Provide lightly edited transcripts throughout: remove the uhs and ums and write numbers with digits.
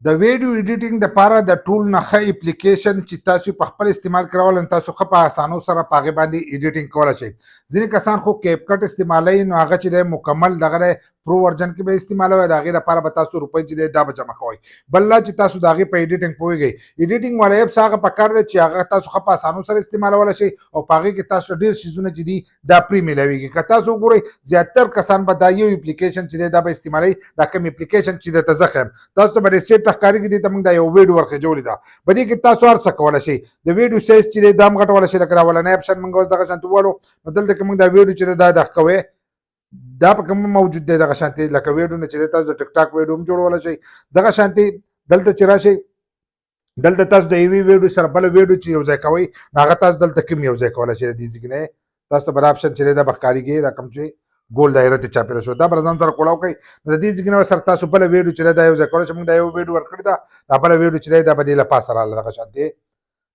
د ویډیو ایډیټینګ دپاره د ټول نه ښه اپلیکیشن چې تاسو په خپل استعمال کول نو تاسو ښه په اسانو سره په هغې باندې ایډیټینګ کولی شئ. ځینې کسان خو کیپ کټ استعمالوي نو هغه چې دی مکمل دغه دی پرو ورجن کې به استعمالوي، د هغې لپاره به تاسو روپۍ چې دی دا به جمع کوئ. بل لا چې تاسو د هغې په ایډیټینګ پوهېږئ، ایډیټینګ والا ایپس هغه پکار دی چې هغه تاسو ښه په اسانو سره استعمالولی شئ او په هغې کې تاسو ډېر څیزونه چې دي دا پرې میلاویږي. که تاسو وګورئ زیاتر کسان به دا یو اپلیکیشن چې دی دا به استعمالوي، دا کوم اپلیکیشن چې درته زه ښیم تاسو ته به ډېر سیټ ښکارېږي. دې ته موږ دا یو ویډیو ورخېجولې ده، په دې کې تاسو هر څه کولی شئ. د ویډیو سایز چې دی دا هم غټولی شئ، لکه دا اولنی اپشن موږ اوس دغه شانتې ووالو نو دلته کې موږ دا ویډیو چې دی دا دغه کوئ دا په کوم موجود دی دغه شانتې لکه ویډیو نه چې دی تاسو د ټیک ټاک ویډیو هم جوړولی شئ. دغه شانتې دلته چې راشئ دلته تاسو د یوې ویډیو سره بله ویډیو چې یو ځای کوئ نو هغه تاسو دلته کوم یو ځای کولی شئ. د دې ځای نه تاسو ته بل اپشن چې دی دا به ښکارېږي، دا کوم چې ګول دایره ته چاپېره شو دا به ځان سره کولاو کوئ. نو د دې ځای نه سره تاسو بله ویډیو چې دی دا یو ځای کولی شئ. موږ دا یو ویډیو ورکړې ده، دا بله ویډیو چې دی دا به دې له پاسه راغله دغه شانتې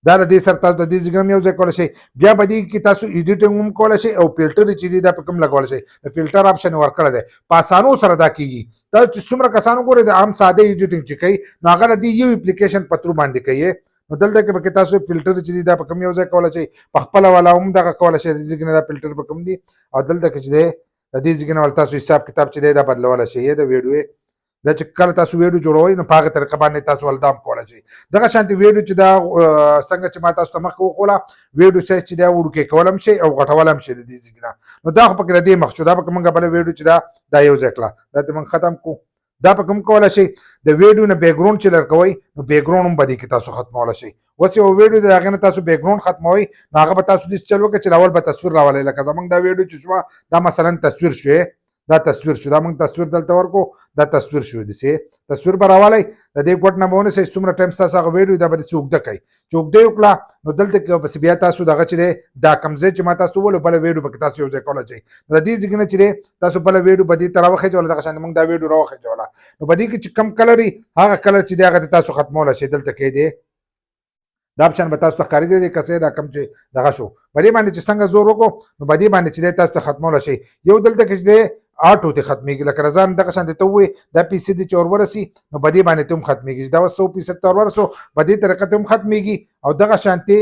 دا له دې سره تاسو د دې ځای نه هم یو ځای کولی شئ. بیا به دې کې تاسو ایډیټینګ هم کولی شئ او فلټر چې دی دا په کوم لګولی شئ. د فلټر اپشن یې ورکړی دی، په اسانو سره دا کېږي. دا چې څومره کسان وګورئ د عام ساده ایډیټینګ چې کوي نو هغه د دې یو اپلیکیشن په ترو باندې کوي. نو دلته کې به تاسو فلټر چې دی دا په کوم یو ځای کولی شئ، په خپله والا هم دغه کولی شئ. د دې ځای نه دا فلټر په کوم دي او دلته کې چې دی د دې ځای نه تاسو حساب کتاب چې دی دا بدلولی شئ د ویډیو. بیا چې کله تاسو ویډیو جوړوئ نو په هغه طریقه باندې تاسو ولدا هم کولی شئ. دغه شانتې ویډیو چې دا څنګه چې ما تاسو ته مخکې وښوله ویډیو سایز چې دی وړوکی کولی هم شئ او غټولی هم شئ د دې ځای نه. نو دا خو پکې له دې مخ شو، دا پکې موږ بله ویډیو چې دا یو ځای کړه، دا ته موږ ختم کړو. دا په کوم کولی شئ د ویډیو نه بیکګراونډ چې لرکوئ نو بیکګراونډ هم به دې کې تاسو ختمولی شئ. اوس یو ویډیو د هغې نه تاسو بیکګراونډ ختموئ نو هغه به تاسو داسې چل وکړئ چې اول به تصویر راولئ. لکه زموږ دا ویډیو چې شوه دا مثلا تصویر شوې، دا تصویر شو، دا موږ تصویر دلته ورکو، دا تصویر شو. داسې تصویر به راوالی د دې ګوټ نه به ونیسئ. څومره ټایم ستاسو هغه ویډیو دا به داسې اوږده کوئ. چې اوږده یې وکړه نو دلته کې پسې بیا تاسو دغه چې دی دا کوم ځای چې ما تاسو وویلو بله ویډیو پکې تاسو یو ځای کولی شئ. نو د دې ځای نه چې دی تاسو بله ویډیو به دې ته راوخېجوله، دغه شان موږ دا ویډیو راوخېجوله نو په دې کې چې کوم کلر وي هغه کلر چې دی هغه ته تاسو ختمولی شئ. دلته کې دی دا اپشن به تاسو ته ښکارېږي دی که څه دا کوم چې دغه شو په دې باندې چې څنګه زور وکړو نو په دې باندې چې دی تاسو ته ختمولی شئ. یو دلته کې چې دی آټو ته ختمېږي، لکه رضان دغه شانتې ته ووایې دا پیسې دي چې ور ورسي نو په دې باندې ته هم ختمېږي. دا 100% ته ور ورسو په دې طریقه ته هم ختمېږي. او دغه شانتې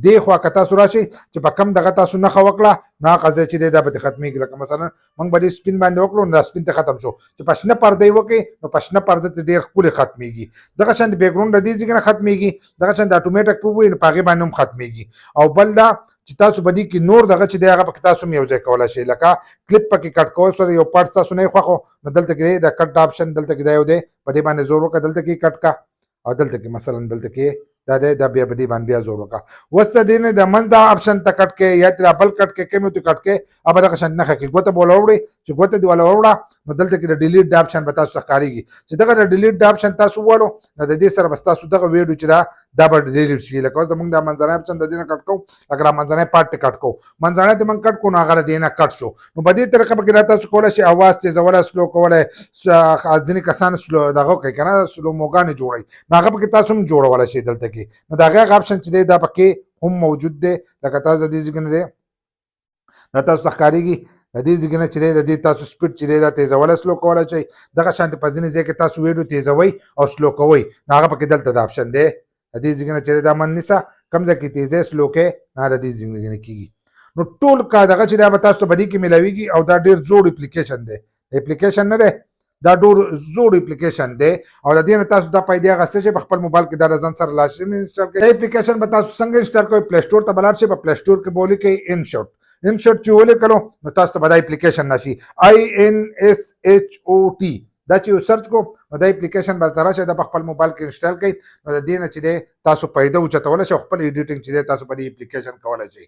دې خوا که تاسو راشئ چې په کم دغه تاسو نښه وکړه نو هغه ځای چې دی دا به دې ختمېږي. لکه مثلا موږ به دې سپین باندې وکړو نو دا سپین ته ختم شو. چې په شنه پرده یې وکړئ نو په شنه پرده ته ډېر ښکلې ختمېږي. دغه شانتې بیکګراونډ د دې ځای نه ختمېږي، دغه شانتې اټومیټک په ووایي نو په هغې باندې هم ختمېږي. او بل دا چې تاسو په دې کې نور دغه چې دی هغه پکې تاسو هم یو ځای کولی شئ. لکه کلیپ پکې کټ کوئ سره یو پارټ تاسو نه یې خوښو نو دلته کې دا کټ اپشن دلته کې دا یو دی، په دې باندې زور وکړه، دلته کې کټ کا او دلته کې مثلا دلته کې دا دی دا بیا په دې باندې بیا زور وکړه. اوس د دې نه د منځ دا اپشن ته کټ کې یا ترې بل کټ کې کوم ته کټ کې اب دغه شان نښه کې ګوته بوله وړئ چې ګوته دې والا وړه نو دلته کې د ډیلیټ دا اپشن به تاسو ته ښکارېږي. چې دغه د ډیلیټ دا اپشن تاسو ووالو نو د دې سره بس تاسو دغه ویډیو چې دا به ډیلیټ شي. لکه اوس زموږ دا منځنی اپشن د دې نه کټ کوو، لکه دا منځنی پارټ ته کټ کوو، منځنی ته موږ کټ کوو نو هغه د دې نه کټ شو. نو په دې طریقه پکې تاسو کولی شئ اواز تیزولی، سلو کولی، ځینې کسان سلو دغه کوي که نه سلوموګانې جوړوي نو هغه پکې تاسو هم جوړولی شئ. دلته کې نو د هغې اپشن چې دی دا پکې هم موجود دی. لکه تاسو د دې ځای نه دی دا تاسو ته ښکارېږي د دې ځای نه چې دی د دې تاسو سپیډ چې دی دا تیزولی سلو کولی شئ. دغه شانتې په ځینې ځای کې تاسو ویډیو تیزوئ او سلو کوئ نو هغه پکې دلته د اپشن دی. د دې ځای نه چې دی دا من نیسه کوم ځای کې تیزی سلو کوې نه د دې ځای نه کېږي. نو ټول کا دغه چې دی به تاسو ته په دې کې میلاویږي او دا ډېر زوړ اپلیکیشن دی، اپلیکیشن نه دی دا ډېر زوړ اپلیکیشن دی او د دې نه تاسو دا پیدې اخیستی شئ په خپل موبایل کې دا له ځان سره لازمي انسټال کړئ. دا اپلیکیشن به تاسو څنګه انسټال کوئ؟ پلی سټور ته به لاړ شئ، په پلی سټور کې به ولیکئ انشوټ چې ولیکلو نو تاسو ته به دا اپلیکیشن راشي INSHOT. دا چې یو سرچ کو نو دا اپلیکیشن به درته راشي، دا په خپل موبایل کې انسټال کړئ. نو د دې نه چې دی تاسو پیدا اوچتولی شئ او خپل ایډیټینګ چې دی تاسو په دې اپلیکیشن کولی شئ.